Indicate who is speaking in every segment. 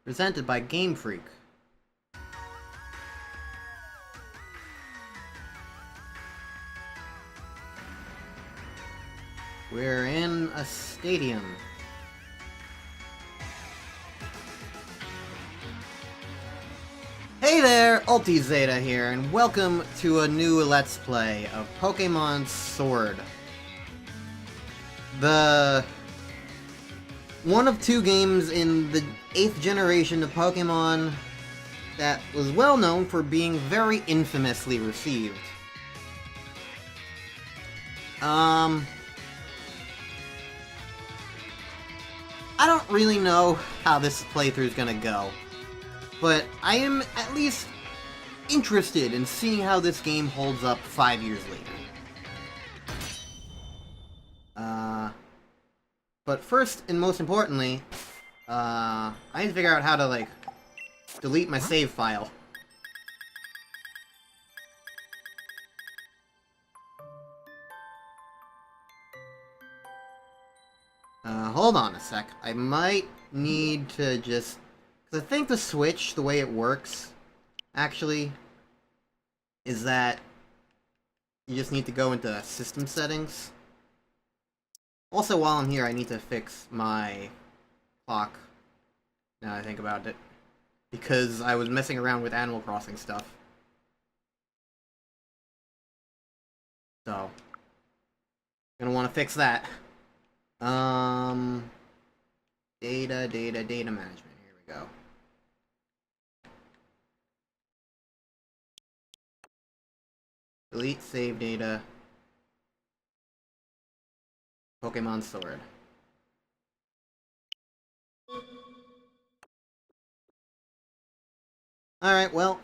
Speaker 1: presented by Game Freak. We're in a stadium. Hey there, UltiZeta here, and welcome to a new Let's Play of Pokémon Sword. The one of two games in the 8th generation of Pokémon that was well known for being very infamously received. I don't really know how this playthrough is gonna go, but I am at least interested in seeing how this game holds up 5 years later. But first and most importantly, I need to figure out how to, delete my save file. Hold on a sec. I might need to just... Because I think the Switch, the way it works, actually, is that you just need to go into system settings. Also, while I'm here, I need to fix my clock, now that I think about it, because I was messing around with Animal Crossing stuff. So, gonna want to fix that. Data management. Here we go. Delete save data. Pokémon Sword. Alright, well,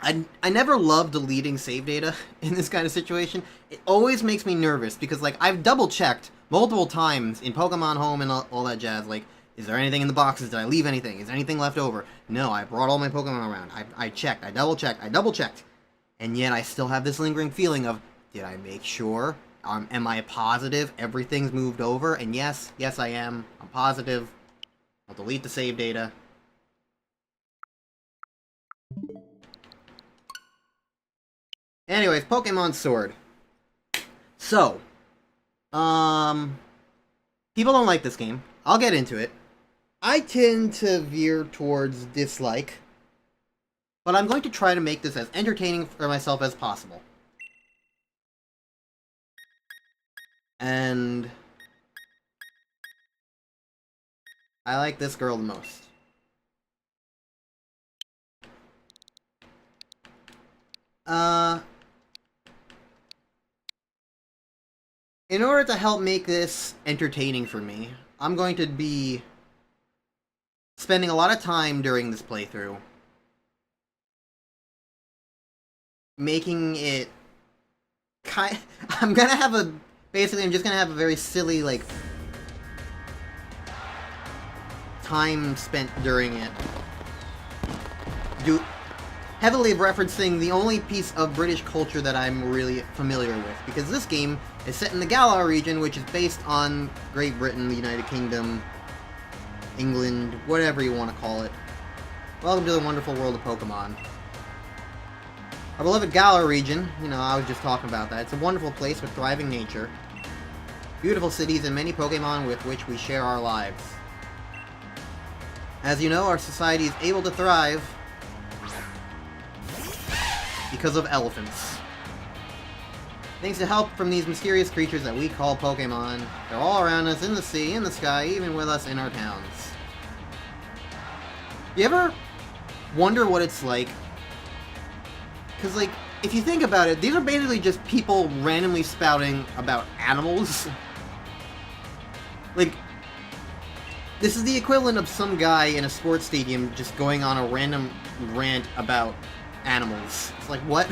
Speaker 1: I never love deleting save data in this kind of situation. It always makes me nervous because, I've double-checked multiple times in Pokemon Home and all that jazz, is there anything in the boxes? Did I leave anything? Is there anything left over? No, I brought all my Pokemon around. I checked, I double-checked. And yet I still have this lingering feeling of, did I make sure? Am I positive everything's moved over? And yes, I am. I'm positive. I'll delete the save data. Anyways, Pokémon Sword. So, people don't like this game. I'll get into it. I tend to veer towards dislike, but I'm going to try to make this as entertaining for myself as possible. And I like this girl the most. In order to help make this entertaining for me, I'm going to be spending a lot of time during this playthrough making it I'm just gonna have a very silly, time spent during it. Heavily referencing the only piece of British culture that I'm really familiar with, because this game is set in the Galar region, which is based on Great Britain, the United Kingdom, England, whatever you want to call it. Welcome to the wonderful world of Pokemon. Our beloved Galar region, I was just talking about that. It's a wonderful place with thriving nature, beautiful cities, and many Pokemon with which we share our lives. As you know, our society is able to thrive because of elephants. Thanks to help from these mysterious creatures that we call Pokemon, they're all around us, in the sea, in the sky, even with us in our towns. You ever wonder what it's like? Because, if you think about it, these are basically just people randomly spouting about animals. This is the equivalent of some guy in a sports stadium just going on a random rant about animals. It's like, what?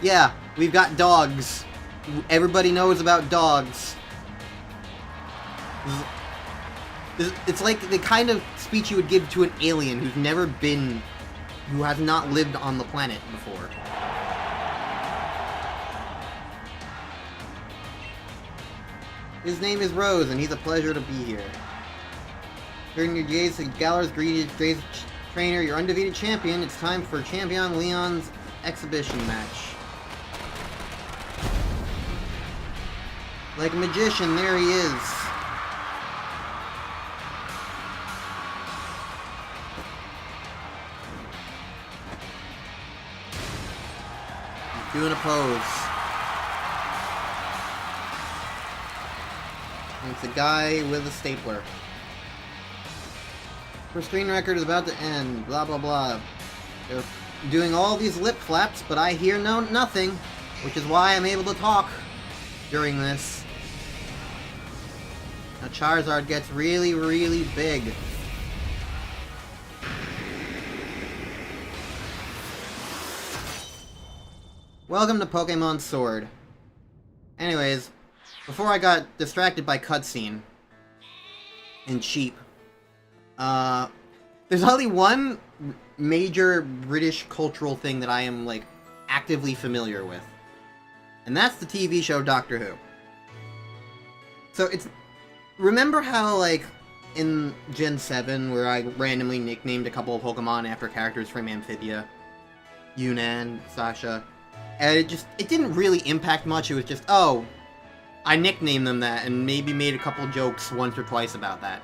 Speaker 1: Yeah, we've got dogs. Everybody knows about dogs. It's like the kind of speech you would give to an alien who has not lived on the planet before. His name is Rose, and he's a pleasure to be here. During your days at Galar's Greetings Trainer, your undefeated champion, it's time for Champion Leon's exhibition match. Like a magician, there he is. He's doing a pose. And it's a guy with a stapler. First screen record is about to end, blah blah blah. They're doing all these lip flaps, but I hear nothing, which is why I'm able to talk during this. Now Charizard gets really, really big. Welcome to Pokémon Sword. Anyways, before I got distracted by cutscene and cheap, there's only one major British cultural thing that I am, like, actively familiar with. And that's the TV show Doctor Who. So it's... Remember how, like, in Gen 7, where I randomly nicknamed a couple of Pokemon after characters from Amphibia? Yunnan, Sasha. And it didn't really impact much, it was just, oh, I nicknamed them that, and maybe made a couple jokes once or twice about that.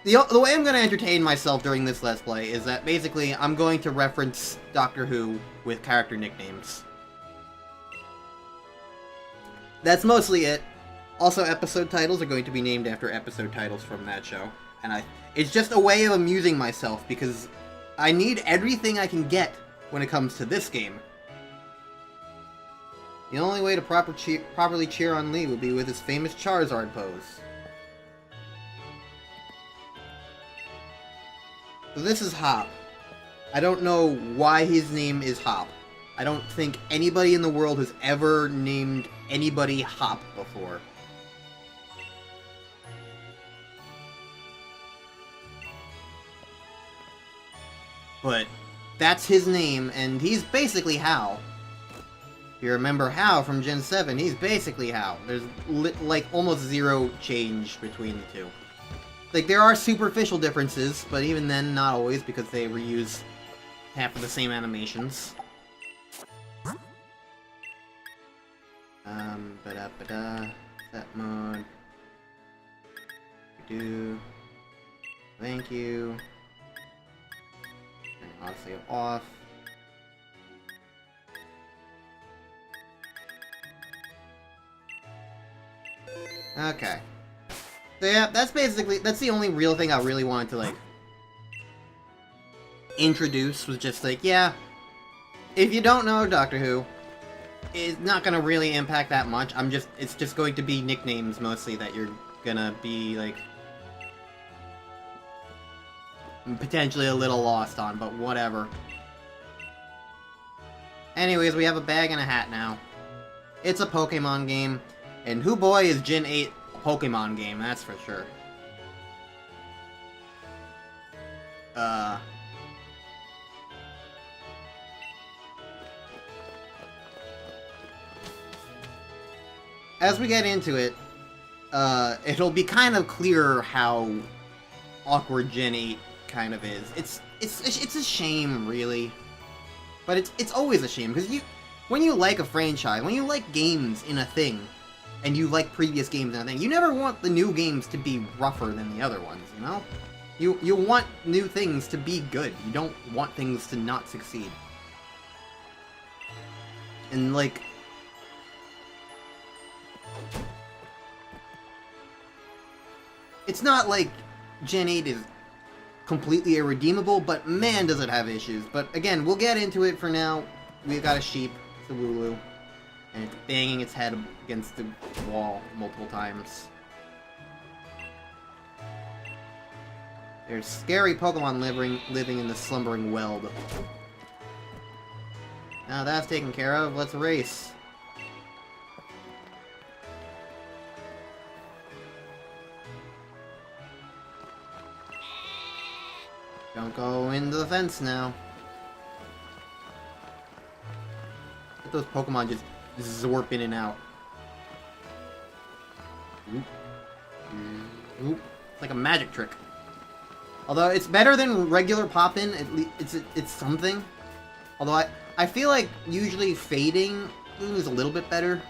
Speaker 1: The way I'm going to entertain myself during this Let's Play is that basically I'm going to reference Doctor Who with character nicknames. That's mostly it. Also, episode titles are going to be named after episode titles from that show. And it's just a way of amusing myself, because I need everything I can get when it comes to this game. The only way to properly cheer on Lee would be with his famous Charizard pose. So this is Hop. I don't know why his name is Hop. I don't think anybody in the world has ever named anybody Hop before. But that's his name, and he's basically Hal. If you remember Hal from Gen 7, he's basically Hal. There's, like, almost zero change between the two. Like, there are superficial differences, but even then, not always, because they reuse half of the same animations. Set mode. Thank you. Turn autosave off. Okay. So yeah, that's the only real thing I really wanted to, like, introduce, was just like, yeah, if you don't know Doctor Who, it's not gonna really impact that much. It's just going to be nicknames mostly that you're gonna be, like, potentially a little lost on, but whatever. Anyways, we have a bag and a hat now. It's a Pokemon game, and who boy is Gen 8 a Pokemon game, that's for sure. As we get into it, it'll be kind of clear how awkward Gen 8 kind of is. It's a shame, really. But it's always a shame, because when you like a franchise, when you like games in a thing, and you like previous games in a thing, you never want the new games to be rougher than the other ones, you know? You want new things to be good. You don't want things to not succeed. And, like... It's not like Gen 8 is completely irredeemable, but man does it have issues. But again, we'll get into it for now. We've got a sheep, it's a Wooloo, and it's banging its head against the wall multiple times. There's scary Pokemon living in the slumbering weld. Now that's taken care of, let's race. Don't go into the fence now. Let those Pokemon just zorp in and out. Oop. Oop. It's like a magic trick. Although it's better than regular pop-in, it's something. Although I feel like usually fading is a little bit better.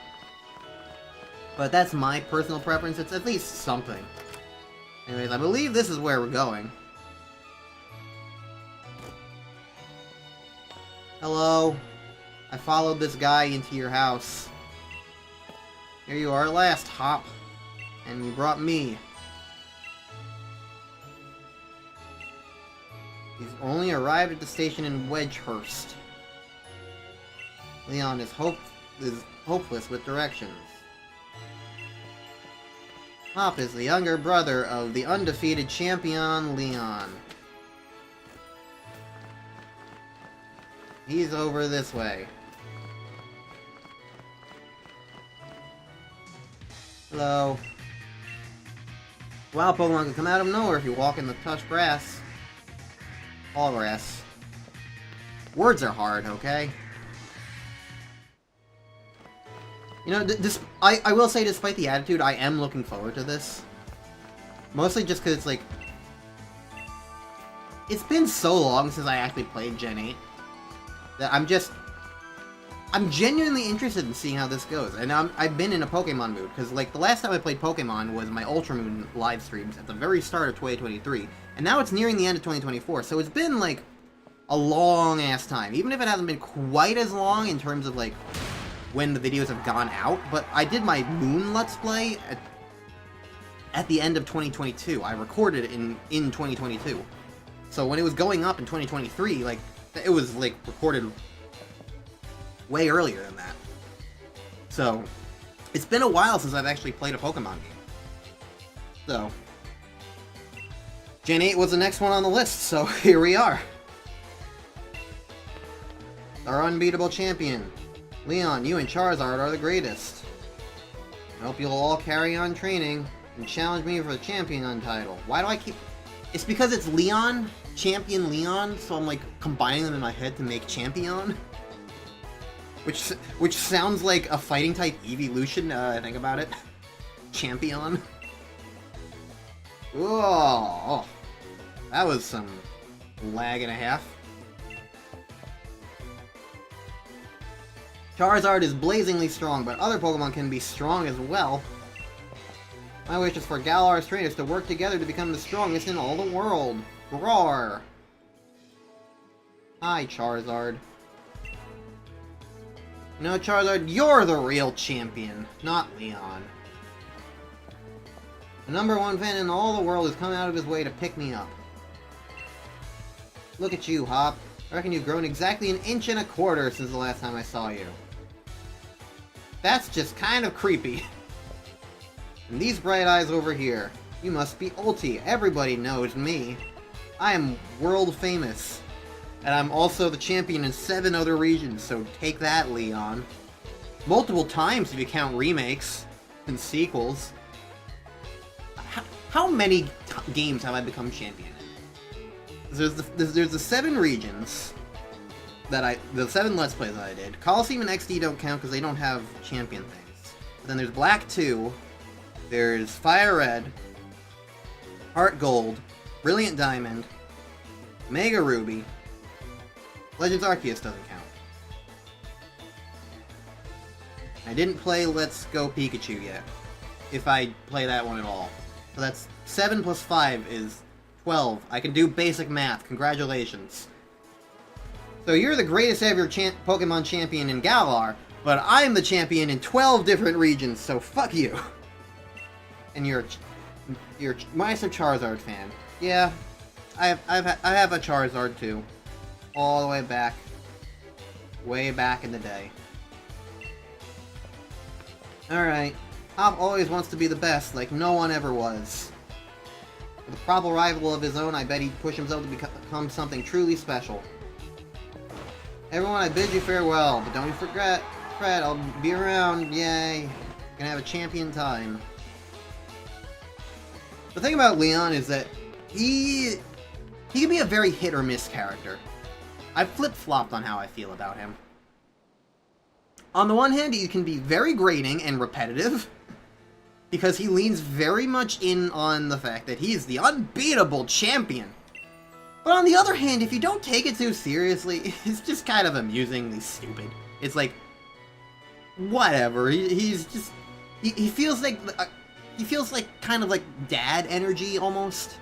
Speaker 1: But that's my personal preference. It's at least something. Anyways, I believe this is where we're going. Hello. I followed this guy into your house. Here you are at last, Hop. And you brought me. He's only arrived at the station in Wedgehurst. Leon is hopeless with directions. Hop is the younger brother of the undefeated champion, Leon. He's over this way. Hello. Wild Pokemon can come out of nowhere if you walk in the touch grass. All grass. Words are hard, okay? You know, I will say, despite the attitude, I am looking forward to this. Mostly just because, like, it's been so long since I actually played Gen 8 that I'm genuinely interested in seeing how this goes. And I've been in a Pokemon mood, because, like, the last time I played Pokemon was my Ultra Moon live streams at the very start of 2023, and now it's nearing the end of 2024, so it's been, like, a long-ass time. Even if it hasn't been quite as long in terms of, like, when the videos have gone out, but I did my Moon Let's Play at the end of 2022. I recorded it in 2022. So when it was going up in 2023, like, it was, like, recorded way earlier than that. So, it's been a while since I've actually played a Pokemon game. So, Gen 8 was the next one on the list, so here we are. Our unbeatable champion. Leon, you and Charizard are the greatest. I hope you'll all carry on training and challenge me for the champion title. Why do I keep... It's because it's Leon, Champion Leon, so I'm like combining them in my head to make Champion. Which sounds like a fighting type evolution, I think about it. Champion. Whoa. That was some lag and a half. Charizard is blazingly strong, but other Pokemon can be strong as well. My wish is for Galar's trainers to work together to become the strongest in all the world. Roar! Hi, Charizard. No, Charizard, you're the real champion, not Leon. The #1 fan in all the world has come out of his way to pick me up. Look at you, Hop. I reckon you've grown exactly 1.25 inches since the last time I saw you. That's just kind of creepy. And these bright eyes over here. You must be Ulti. Everybody knows me. I am world famous. And I'm also the champion in 7 other regions, so take that, Leon. Multiple times if you count remakes and sequels. How many games have I become champion in? There's the 7 regions the 7 Let's Plays that I did. Coliseum and XD don't count because they don't have champion things. But then there's Black 2, there's Fire Red, Heart Gold, Brilliant Diamond, Mega Ruby, Legends Arceus doesn't count. I didn't play Let's Go Pikachu yet, if I play that one at all. So that's 7 plus 5 is 12. I can do basic math. Congratulations. So you're the greatest ever Pokemon champion in Galar, but I'm the champion in 12 different regions, so fuck you. And you're minus a Charizard fan. Yeah, I have a Charizard too. All the way back in the day. Alright, Hop always wants to be the best, like no one ever was. With a proper rival of his own, I bet he'd push himself to become something truly special. Everyone, I bid you farewell, but don't you forget, Fred, I'll be around, yay. Gonna have a champion time. The thing about Leon is that he can be a very hit or miss character. I've flip-flopped on how I feel about him. On the one hand, he can be very grating and repetitive. because he leans very much in on the fact that he's the unbeatable champion. But on the other hand, if you don't take it too seriously, it's just kind of amusingly stupid. It's like, whatever. He's just he feels like kind of like dad energy almost,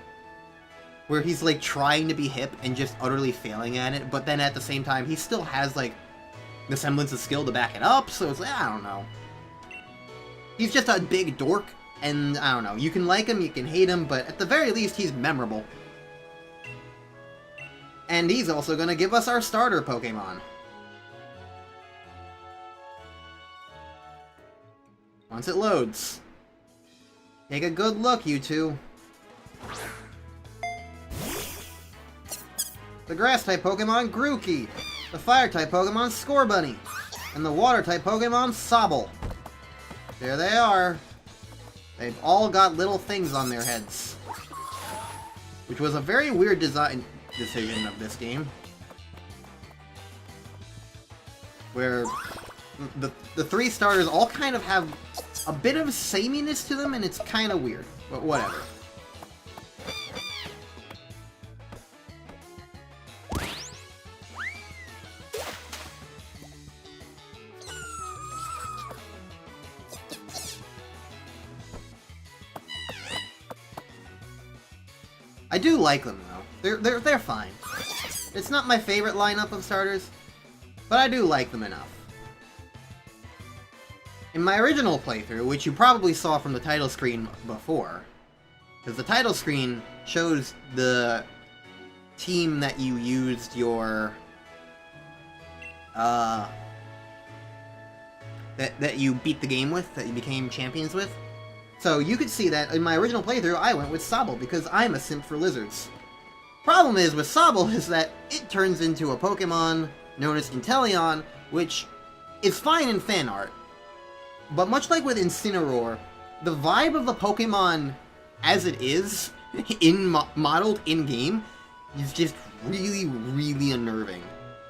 Speaker 1: where he's like trying to be hip and just utterly failing at it. But then at the same time, he still has like the semblance of skill to back it up. So it's like, I don't know. He's just a big dork, and I don't know. You can like him, you can hate him, but at the very least, he's memorable. And he's also going to give us our starter Pokemon. Once it loads. Take a good look, you two. The Grass-type Pokemon, Grookey. The Fire-type Pokemon, Scorbunny. And the Water-type Pokemon, Sobble. There they are. They've all got little things on their heads. Which was a very weird decision of this game. Where the three starters all kind of have a bit of sameness to them, and it's kind of weird. But whatever. I do like them though. They're fine. It's not my favorite lineup of starters, but I do like them enough. In my original playthrough, which you probably saw from the title screen before, because the title screen shows the team that you used your that you beat the game with, that you became champions with. So you could see that in my original playthrough, I went with Sobble, because I'm a simp for lizards. Problem is with Sobble is that it turns into a Pokemon known as Inteleon, which is fine in fan art. But much like with Incineroar, the vibe of the Pokemon as it is, modeled in-game, is just really, really unnerving.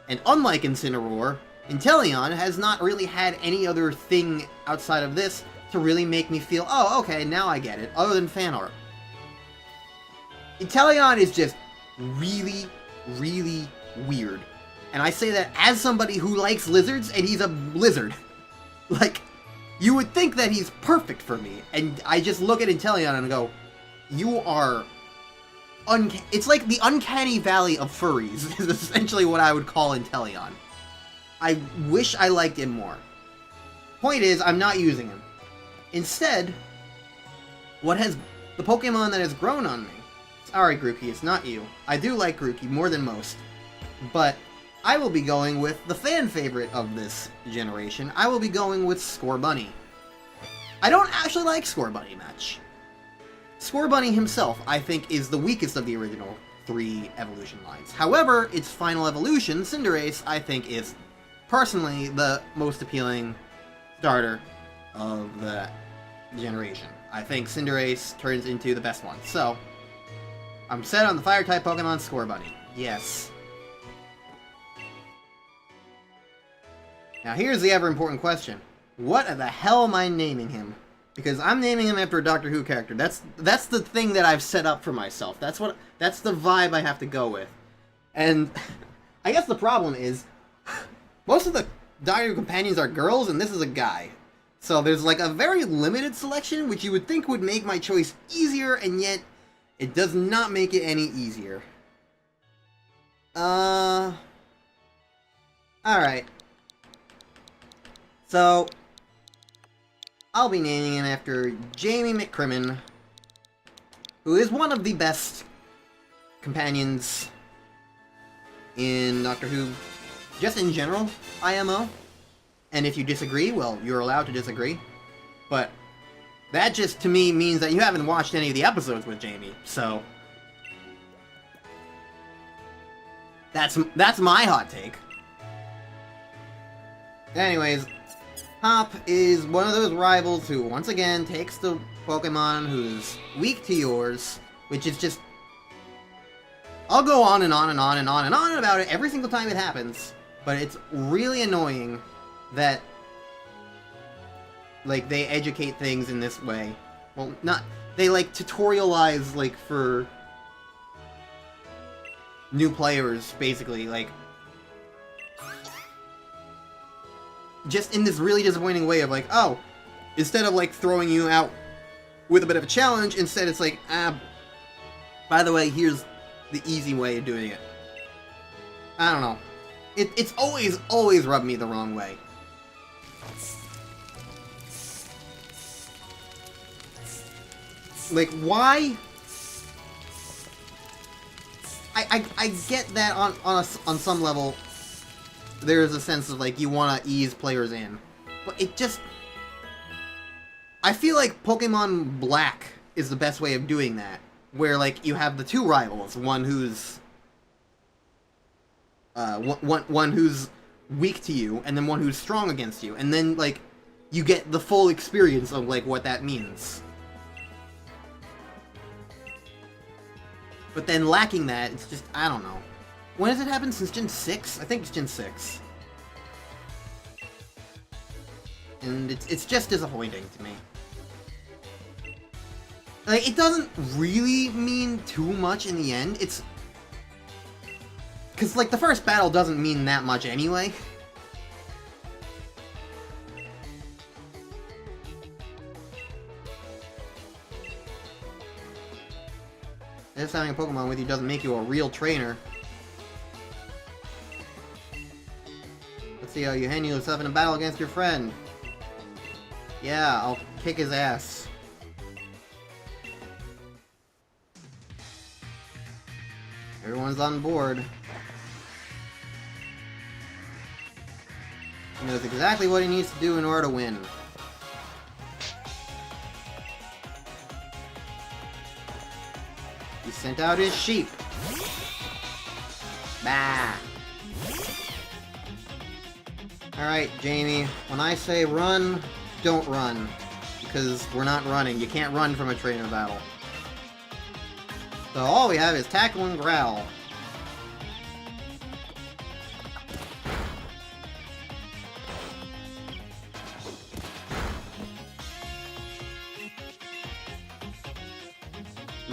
Speaker 1: And unlike Incineroar, Inteleon has not really had any other thing outside of this to really make me feel, oh, okay, now I get it, other than fan art. Inteleon is just really, really weird. And I say that as somebody who likes lizards, and he's a lizard. Like, you would think that he's perfect for me, and I just look at Inteleon and go, you are... It's like the uncanny valley of furries, is essentially what I would call Inteleon. I wish I liked him more. Point is, I'm not using him. Instead, the Pokemon that has grown on me... Sorry, Grookey, it's not you. I do like Grookey more than most. But I will be going with the fan favorite of this generation. I will be going with Scorbunny. I don't actually like Scorbunny much. Scorbunny himself, I think, is the weakest of the original three evolution lines. However, its final evolution, Cinderace, I think is personally the most appealing starter of the generation. I think Cinderace turns into the best one. So, I'm set on the Fire-type Pokemon Scorbunny. Yes. Now here's the ever-important question. What the hell am I naming him? Because I'm naming him after a Doctor Who character. That's the thing that I've set up for myself. That's the vibe I have to go with. And I guess the problem is, most of the Doctor Who companions are girls, and this is a guy. So there's like a very limited selection, which you would think would make my choice easier, and yet it does not make it any easier. Alright. So, I'll be naming him after Jamie McCrimmon, who is one of the best companions in Doctor Who, just in general, IMO. And if you disagree, well, you're allowed to disagree. But that just, to me, means that you haven't watched any of the episodes with Jamie, so... That's my hot take. Anyways, Hop is one of those rivals who, once again, takes the Pokemon who's weak to yours, which is just... I'll go on and on and on and on and on about it every single time it happens, but it's really annoying that, like, they educate things in this way, Well, not... They, like, tutorialize, like, for new players, basically, like... Just in this really disappointing way of, like, oh, instead of, like, throwing you out with a bit of a challenge, instead it's like, by the way, here's the easy way of doing it. I don't know. It's always rubbed me the wrong way. Like, why? I get that on some level, there's a sense of, like, you want to ease players in. But it just... I feel like Pokemon Black is the best way of doing that. Where, like, you have the two rivals. One who's... one who's weak to you, and then one who's strong against you. And then, like, you get the full experience of, like, what that means. But then lacking that, it's just, I don't know. When has it happened? Since Gen 6? I think it's Gen 6. And it's just disappointing to me. Like, it doesn't really mean too much in the end. It's... Because, like, the first battle doesn't mean that much anyway. Just having a Pokemon with you doesn't make you a real trainer. Let's see how you handle yourself in a battle against your friend. Yeah, I'll kick his ass. Everyone's on board. He knows exactly what he needs to do in order to win. He sent out his sheep. Bah! Alright, Jamie. When I say run, don't run. Because we're not running. You can't run from a trainer battle. So all we have is Tackle and Growl.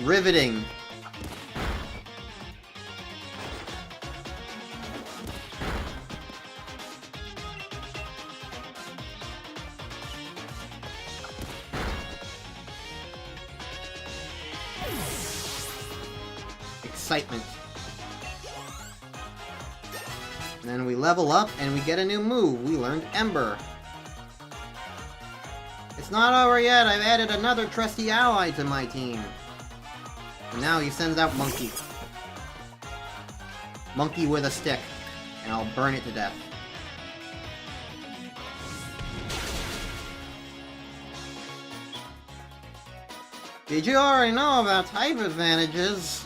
Speaker 1: Riveting. Excitement. And then we level up and we get a new move. We learned Ember. It's not over yet. I've added another trusty ally to my team. And now he sends out Monkey. Monkey with a stick. And I'll burn it to death. Did you already know about type advantages?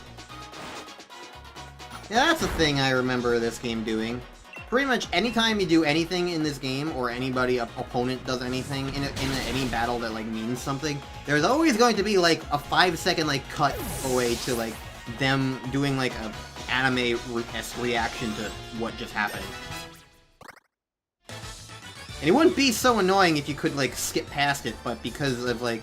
Speaker 1: Yeah, that's a thing I remember this game doing. Pretty much anytime you do anything in this game, or anybody, opponent does anything in any battle that, like, means something, there's always going to be, like, a 5-second, like, cut away to, like, them doing, like, a anime-esque reaction to what just happened. And it wouldn't be so annoying if you could, like, skip past it, but because of, like,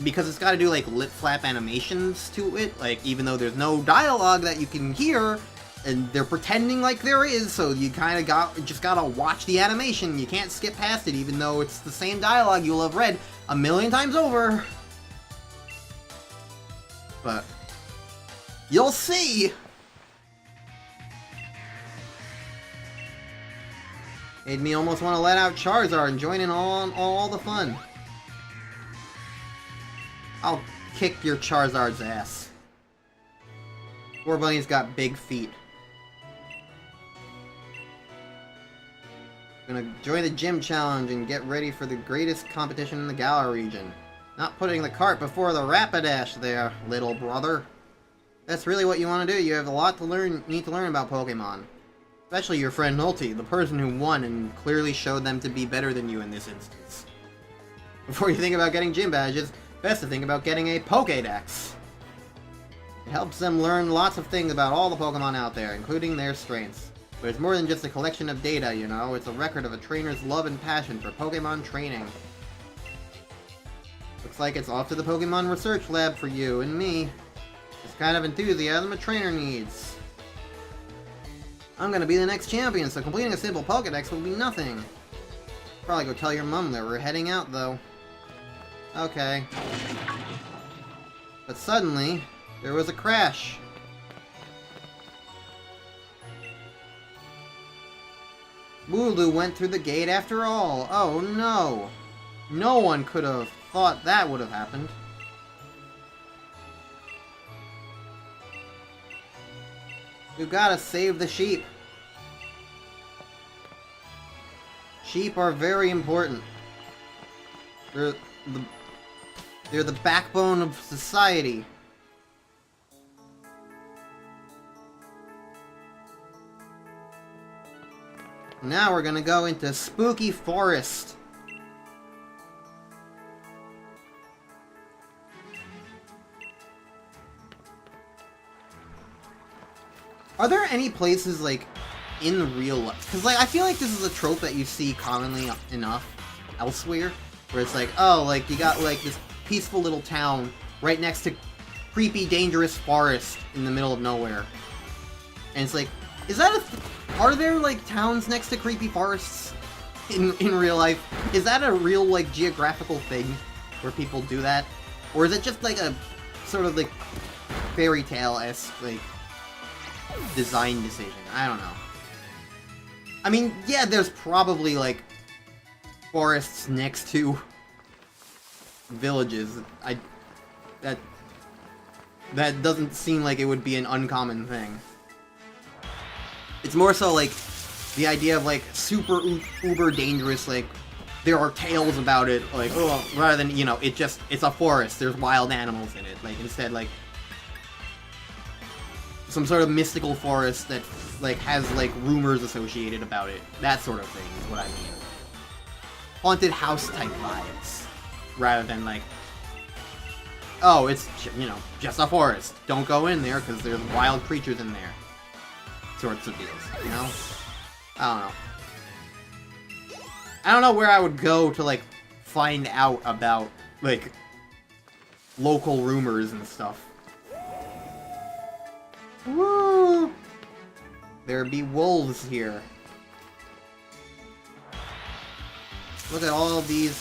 Speaker 1: because it's gotta do, like, lip flap animations to it, like, even though there's no dialogue that you can hear, and they're pretending like there is, so you kinda just gotta watch the animation. You can't skip past it, even though it's the same dialogue you'll have read a million times over. But you'll see! Made me almost want to let out Charizard and join in on all the fun. I'll kick your Charizard's ass. Poor Bunny's got big feet. Gonna join the gym challenge and get ready for the greatest competition in the Galar region. Not putting the cart before the Rapidash there, little brother. That's really what you want to do. You have a lot to need to learn about Pokemon. Especially your friend Nulty, the person who won and clearly showed them to be better than you in this instance. Before you think about getting gym badges, best to think about getting a Pokédex. It helps them learn lots of things about all the Pokemon out there, including their strengths. But it's more than just a collection of data, you know, it's a record of a trainer's love and passion for Pokemon training. Looks like it's off to the Pokemon research lab for you and me. This kind of enthusiasm a trainer needs. I'm gonna be the next champion, so completing a simple Pokedex will be nothing. Probably go tell your mom that we're heading out, though. Okay. But suddenly, there was a crash. Wooloo went through the gate after all. Oh no. No one could have thought that would have happened. We've gotta save the sheep. Sheep are very important. They're the backbone of society. Now we're gonna go into Spooky Forest. Are there any places, like, in real life? Because, like, I feel like this is a trope that you see commonly enough elsewhere. Where it's like, oh, like, you got, like, this peaceful little town right next to creepy, dangerous forest in the middle of nowhere. And it's like, is that are there, like, towns next to creepy forests in real life? Is that a real, like, geographical thing where people do that? Or is it just, like, a sort of, like, fairy tale-esque, like, design decision? I don't know. I mean, yeah, there's probably, like, forests next to villages. That doesn't seem like it would be an uncommon thing. It's more so, like, the idea of, like, super uber dangerous, like, there are tales about it, like, oh, rather than, you know, it's a forest, there's wild animals in it. Like, instead, like, some sort of mystical forest that, like, has, like, rumors associated about it. That sort of thing is what I mean. Haunted house type vibes. Rather than, like, oh, it's, you know, just a forest. Don't go in there because there's wild creatures in there. Sorts of deals, you know? I don't know. I don't know where I would go to, like, find out about, like, local rumors and stuff. Woo! There be wolves here. Look at all of these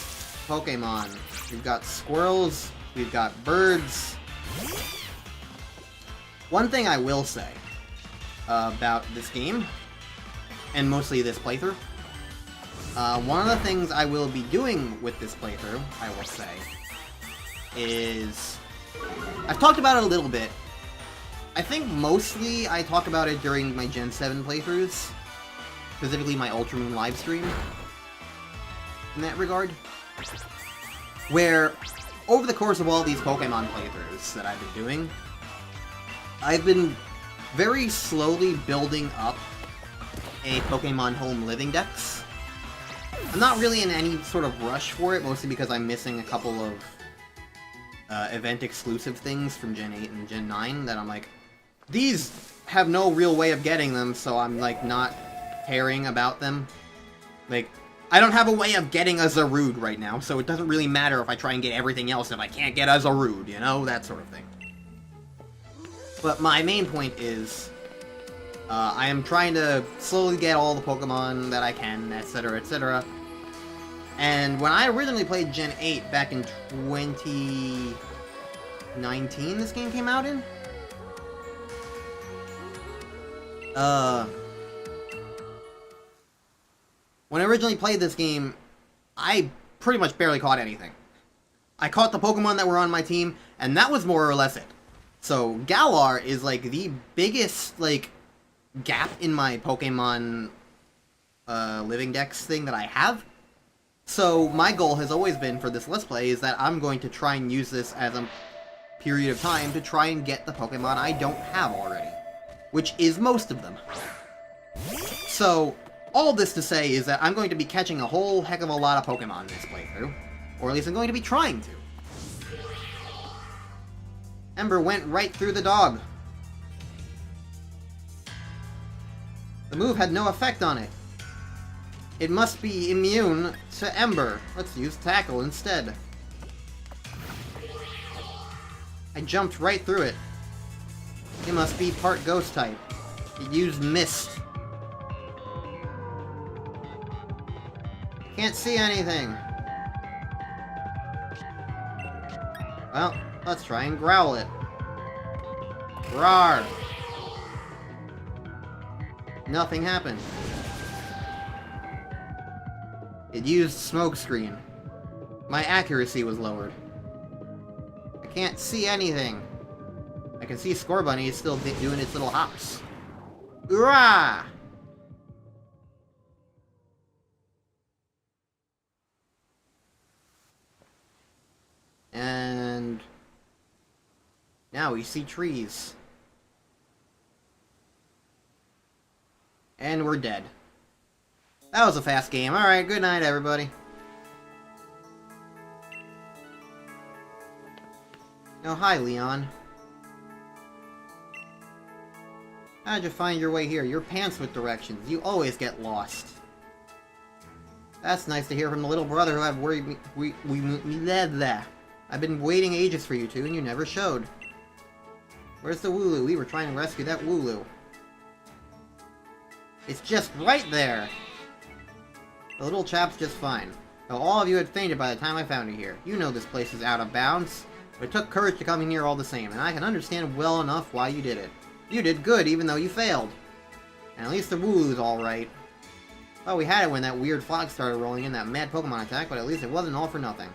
Speaker 1: Pokemon. We've got squirrels, we've got birds. One thing I will say about this game, and mostly this playthrough, one of the things I will be doing with this playthrough, I will say, is... I've talked about it a little bit. I think mostly I talk about it during my Gen 7 playthroughs, specifically my Ultra Moon livestream, in that regard, where over the course of all these Pokemon playthroughs that I've been doing, I've been very slowly building up a Pokemon Home living dex. I'm not really in any sort of rush for it, mostly because I'm missing a couple of event-exclusive things from Gen 8 and Gen 9 that I'm like, these have no real way of getting them, so I'm, like, not caring about them. Like, I don't have a way of getting a Zarude right now, so it doesn't really matter if I try and get everything else if I can't get a Zarude, you know? That sort of thing. But my main point is, I am trying to slowly get all the Pokemon that I can, etc., etc. And when I originally played Gen 8 back in 2019, this game came out in? When I originally played this game, I pretty much barely caught anything. I caught the Pokemon that were on my team, and that was more or less it. So, Galar is, like, the biggest, like, gap in my Pokemon, living dex thing that I have. So, my goal has always been for this Let's Play is that I'm going to try and use this as a period of time to try and get the Pokemon I don't have already. Which is most of them. So, all this to say is that I'm going to be catching a whole heck of a lot of Pokemon in this playthrough. Or at least I'm going to be trying to. Ember went right through the dog. The move had no effect on it. It must be immune to Ember. Let's use Tackle instead. I jumped right through it. It must be part ghost type. It used mist. Can't see anything. Well, let's try and growl it. Roar! Nothing happened. It used smokescreen. My accuracy was lowered. I can't see anything. I can see Scorbunny is still doing its little hops. Hoorah! And now we see trees. And we're dead. That was a fast game. Alright, good night, everybody. Oh, hi, Leon. How'd you find your way here? You're pants with directions. You always get lost. That's nice to hear from the little brother who I've worried me. I've been waiting ages for you two, and you never showed. Where's the Wooloo? We were trying to rescue that Wooloo. It's just right there! The little chap's just fine. Though all of you had fainted by the time I found you here. You know this place is out of bounds. But it took courage to come in here all the same, and I can understand well enough why you did it. You did good, even though you failed. And at least the Wooloo's alright. Well, we had it when that weird fog started rolling in that mad Pokemon attack, but at least it wasn't all for nothing.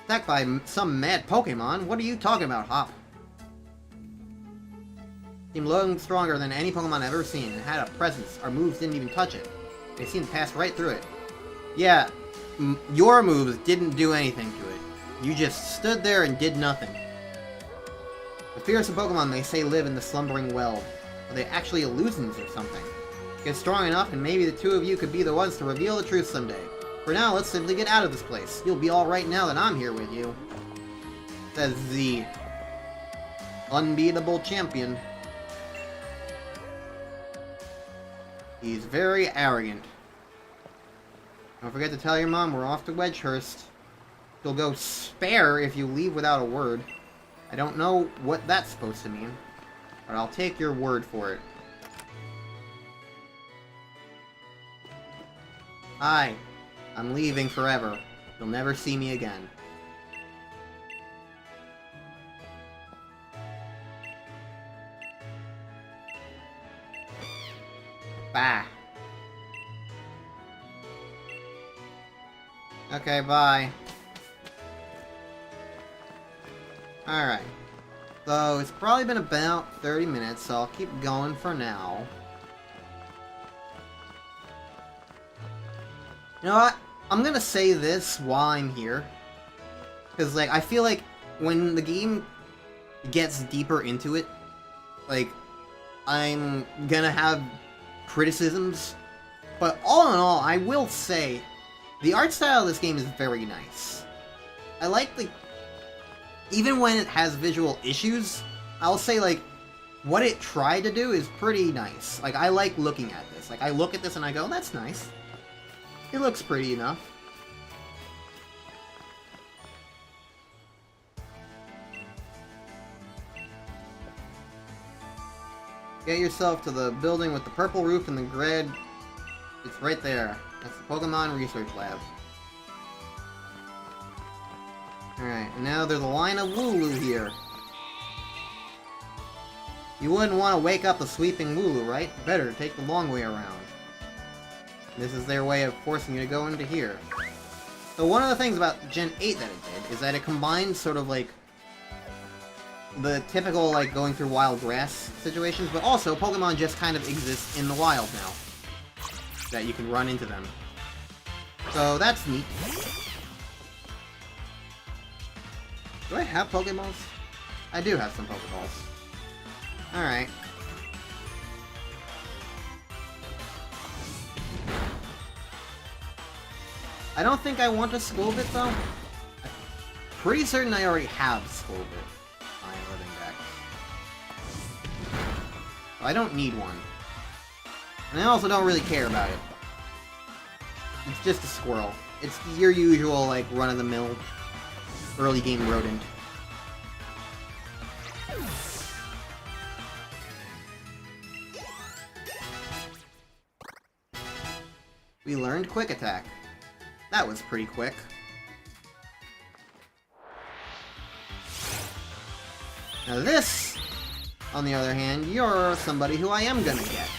Speaker 1: Attacked by some mad Pokemon? What are you talking about, Hop? Seemed low stronger than any Pokemon I've ever seen, and had a presence. Our moves didn't even touch it. They seemed to pass right through it. Yeah, your moves didn't do anything to it. You just stood there and did nothing. The fearsome Pokemon they say live in the slumbering well. Are they actually illusions or something? Get strong enough and maybe the two of you could be the ones to reveal the truth someday. For now, let's simply get out of this place. You'll be alright now that I'm here with you. Says the unbeatable champion. He's very arrogant. Don't forget to tell your mom we're off to Wedgehurst. She'll go spare if you leave without a word. I don't know what that's supposed to mean, but I'll take your word for it. Hi, I'm leaving forever. You'll never see me again. Bye. Okay, bye. Alright. So, it's probably been about 30 minutes, so I'll keep going for now. You know what? I'm gonna say this while I'm here. Because, like, I feel like when the game gets deeper into it, like, I'm gonna have criticisms. But all in all, I will say, the art style of this game is very nice. I like the... Even when it has visual issues, I'll say, like, what it tried to do is pretty nice. Like, I like looking at this. Like, I look at this and I go, that's nice. It looks pretty enough. Get yourself to the building with the purple roof and the grid. It's right there. That's the Pokemon Research Lab. Alright, and now there's a line of Wooloo here. You wouldn't want to wake up a sweeping Wooloo, right? Better take the long way around. This is their way of forcing you to go into here. So one of the things about Gen 8 that it did is that it combined sort of like the typical like going through wild grass situations, but also Pokemon just kind of exist in the wild now. That you can run into them. So that's neat. Do I have Pokeballs? I do have some Pokeballs. Alright. I don't think I want to Skolbit though. I'm pretty certain I already have Skolbit. I am living back. I don't need one. And I also don't really care about it. It's just a squirrel. It's your usual, like, run-of-the-mill early game rodent. We learned Quick Attack. That was pretty quick. Now this, on the other hand, you're somebody who I am gonna get.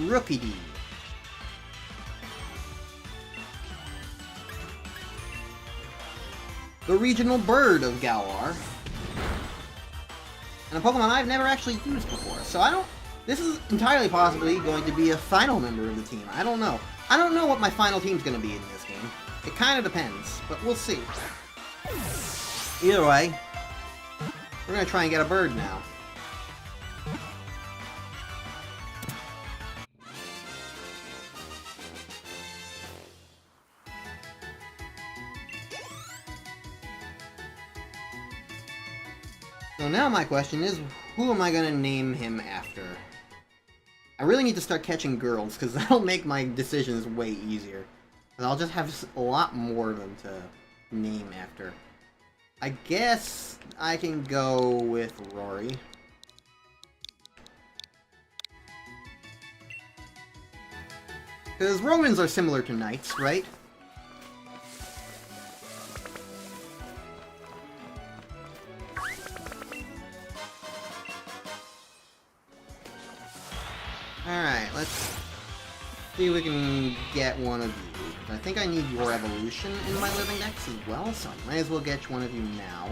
Speaker 1: Rookidee. The regional bird of Galar. And a Pokemon I've never actually used before, so I don't... This is entirely possibly going to be a final member of the team. I don't know. I don't know what my final team's going to be in this game. It kind of depends, but we'll see. Either way, we're going to try and get a bird now. So now my question is, who am I going to name him after? I really need to start catching girls, because that'll make my decisions way easier. And I'll just have a lot more of them to name after. I guess I can go with Rory. Because Romans are similar to knights, right? Alright, let's see if we can get one of you. I think I need your evolution in my living dex as well, so I might as well get one of you now.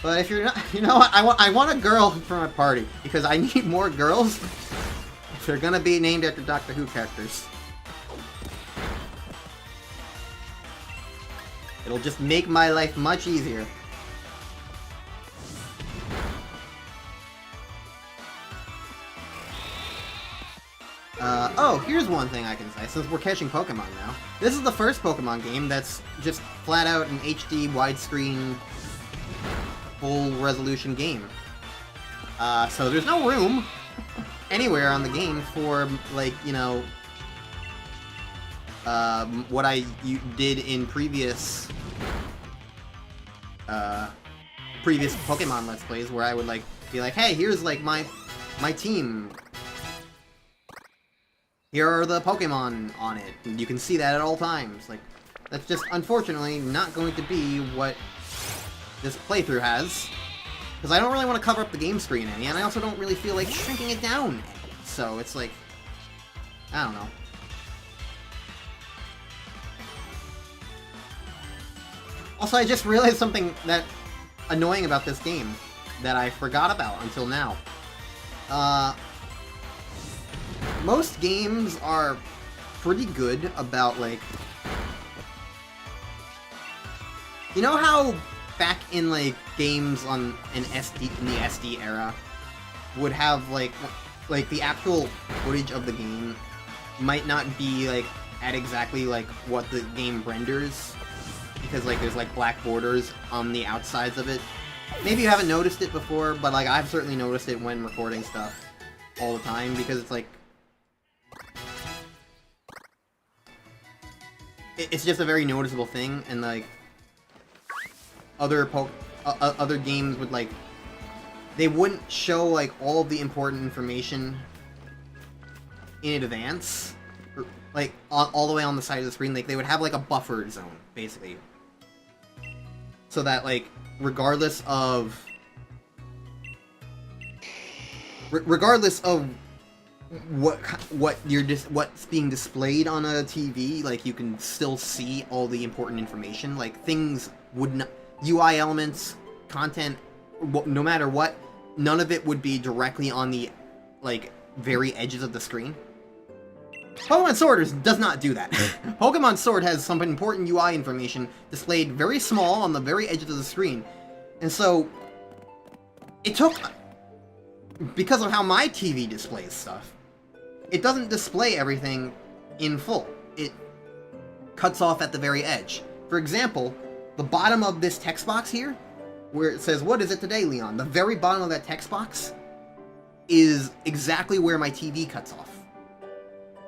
Speaker 1: But if you're not, you know what, I want a girl for my party, because I need more girls if they're gonna be named after Doctor Who characters. It'll just make my life much easier. Oh, here's one thing I can say, since we're catching Pokemon now. This is the first Pokemon game that's just flat out an HD, widescreen, full resolution game. So there's no room anywhere on the game for, like, you know, what I did in previous Pokemon Let's Plays, where I would, like, be like, hey, here's, like, my team. Here are the Pokemon on it. And you can see that at all times. Like, that's just, unfortunately, not going to be what this playthrough has. Because I don't really want to cover up the game screen any, and I also don't really feel like shrinking it down any. So, it's like, I don't know. Also, I just realized something that annoying about this game that I forgot about until now. Most games are pretty good about, like... You know how back in, like, games on in the SD era would have, like, the actual footage of the game might not be, like, at exactly, like, what the game renders? Because, like, there's, like, black borders on the outsides of it. Maybe you haven't noticed it before, but, like, I've certainly noticed it when recording stuff all the time, because it's, like... It's just a very noticeable thing, and, like, other games would, like, they wouldn't show, like, all of the important information in advance, or, like, all the way on the side of the screen. Like, they would have, like, a buffer zone, basically. So that, like, regardless of what's being displayed on a TV, like, you can still see all the important information. Like, things would not... UI elements, content, no matter what, none of it would be directly on the, like, very edges of the screen. Pokemon Sword does not do that. Pokemon Sword has some important UI information displayed very small on the very edges of the screen. And so, it took... Because of how my TV displays stuff, it doesn't display everything in full. It cuts off at the very edge. For example, the bottom of this text box here, where it says, "What is it today, Leon?" The very bottom of that text box is exactly where my TV cuts off.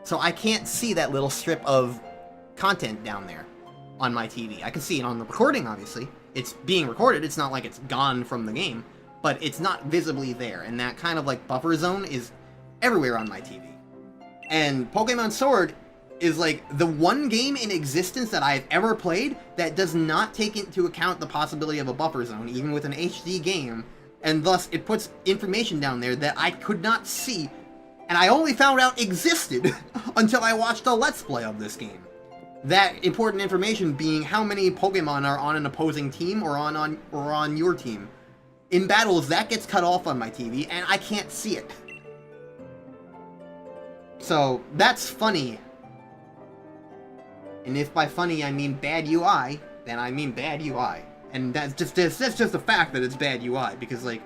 Speaker 1: So I can't see that little strip of content down there on my TV. I can see it on the recording, obviously. It's being recorded, it's not like it's gone from the game, but it's not visibly there, and that kind of, like, buffer zone is everywhere on my TV. And Pokemon Sword is like the one game in existence that I've ever played that does not take into account the possibility of a buffer zone, even with an HD game, and thus it puts information down there that I could not see, and I only found out existed until I watched a Let's Play of this game. That important information being how many Pokemon are on an opposing team or on your team. In battles, that gets cut off on my TV, and I can't see it. So, that's funny. And if by funny I mean bad UI, then I mean bad UI. And that's just a fact that it's bad UI, because, like,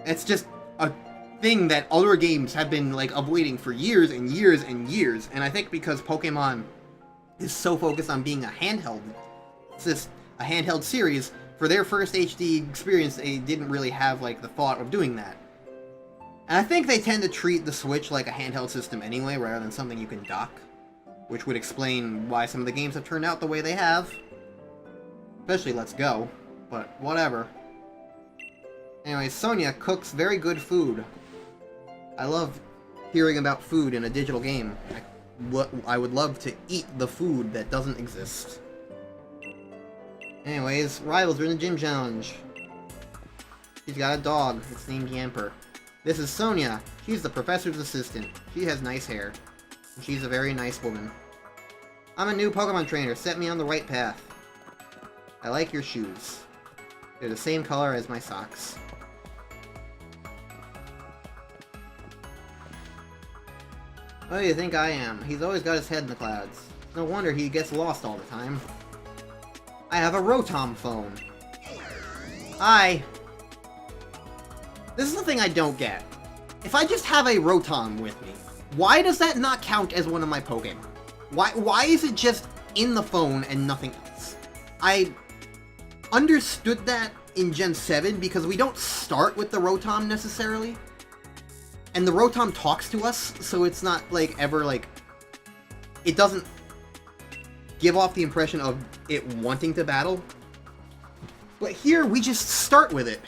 Speaker 1: it's just a thing that other games have been, like, avoiding for years and years and years. And I think because Pokemon is so focused on being a handheld, a handheld series, for their first HD experience, they didn't really have, like, the thought of doing that. And I think they tend to treat the Switch like a handheld system anyway, rather than something you can dock, which would explain why some of the games have turned out the way they have. Especially Let's Go, but whatever. Anyway, Sonia cooks very good food. I love hearing about food in a digital game. I would love to eat the food that doesn't exist. Anyways, rivals are in the gym challenge. She's got a dog. It's named Yamper. This is Sonia. She's the professor's assistant. She has nice hair. And she's a very nice woman. I'm a new Pokemon trainer. Set me on the right path. I like your shoes. They're the same color as my socks. What do you think I am? He's always got his head in the clouds. No wonder he gets lost all the time. I have a Rotom phone. Hi. This is the thing I don't get. If I just have a Rotom with me, why does that not count as one of my Pokemon? Why is it just in the phone and nothing else? I understood that in Gen 7 because we don't start with the Rotom necessarily. And the Rotom talks to us, so it's not, like, ever, like... It doesn't give off the impression of it wanting to battle. But here, we just start with it.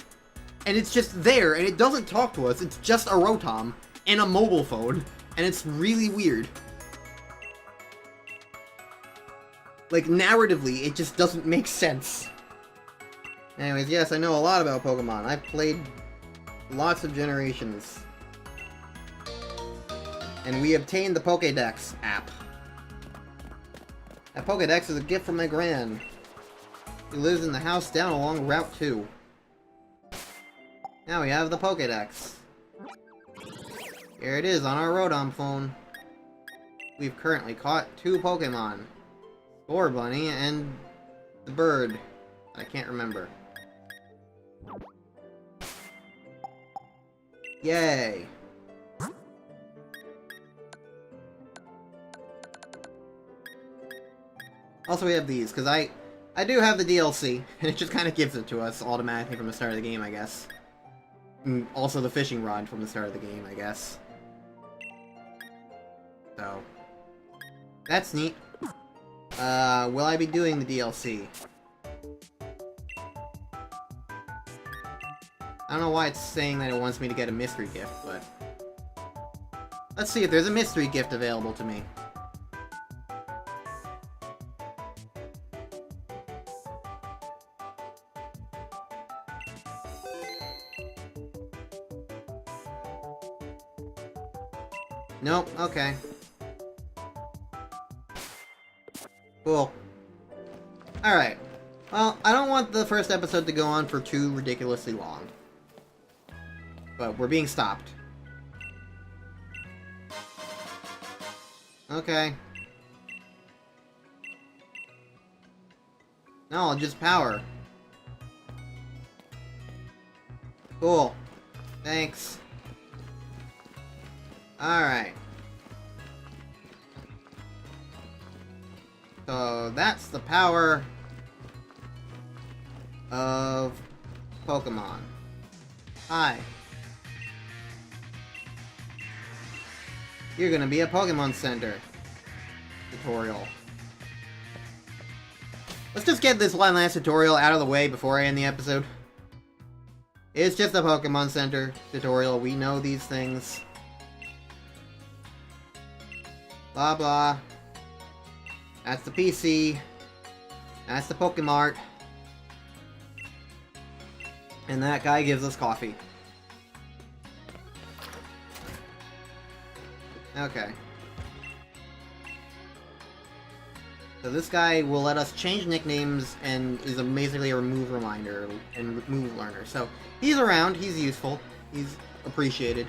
Speaker 1: And it's just there, and it doesn't talk to us. It's just a Rotom and a mobile phone. And it's really weird. Like, narratively, it just doesn't make sense. Anyways, yes, I know a lot about Pokemon. I've played lots of generations. And we obtained the Pokédex app. That Pokédex is a gift from my gran. He lives in the house down along Route 2. Now we have the Pokédex. Here it is on our Rotom phone. We've currently caught 2 Pokemon. Score Bunny and the bird. I can't remember. Yay! Also, we have these, because I do have the DLC, and it just kind of gives it to us automatically from the start of the game, I guess. And also the fishing rod from the start of the game, I guess. So, that's neat. Will I be doing the DLC? I don't know why it's saying that it wants me to get a mystery gift, but... Let's see if there's a mystery gift available to me. Nope, okay. Cool. Alright. Well, I don't want the first episode to go on for too ridiculously long. But we're being stopped. Okay. No, just power. Cool. Thanks. Alright. So, that's the power of Pokemon. Hi. You're gonna be a Pokemon Center tutorial. Let's just get this one last tutorial out of the way before I end the episode. It's just a Pokemon Center tutorial. We know these things. Blah blah. That's the PC. That's the Pokemart. And that guy gives us coffee. Okay. So this guy will let us change nicknames and is basically a remove reminder and remove learner. So he's around, he's useful, he's appreciated,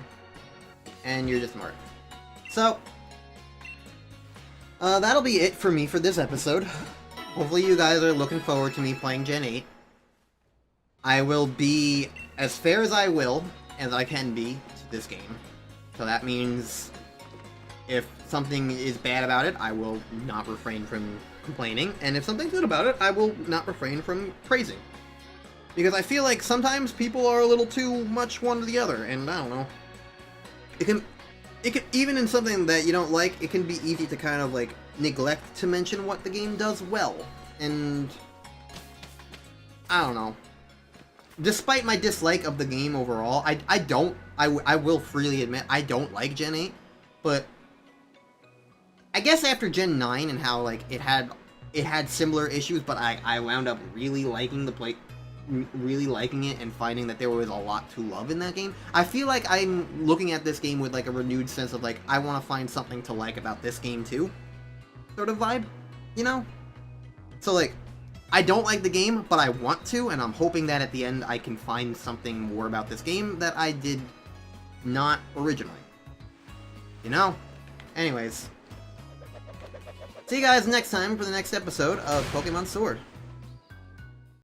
Speaker 1: and you're just smart. So that'll be it for me for this episode. Hopefully you guys are looking forward to me playing Gen 8. I will be as fair as I can be to this game. So that means if something is bad about it, I will not refrain from complaining, and if something's good about it, I will not refrain from praising. Because I feel like sometimes people are a little too much one or the other, and I don't know. It can even in something that you don't like, it can be easy to kind of like neglect to mention what the game does well, and I don't know. Despite my dislike of the game overall, I will freely admit I don't like Gen 8, but I guess after Gen 9 and how like it had similar issues, but I wound up really liking it and finding that there was a lot to love in that game. I feel like I'm looking at this game with like a renewed sense of like I want to find something to like about this game too, sort of vibe, you know? So like I don't like the game, but I want to, and I'm hoping that at the end I can find something more about this game that I did not originally. You know? Anyways. See you guys next time for the next episode of Pokemon Sword.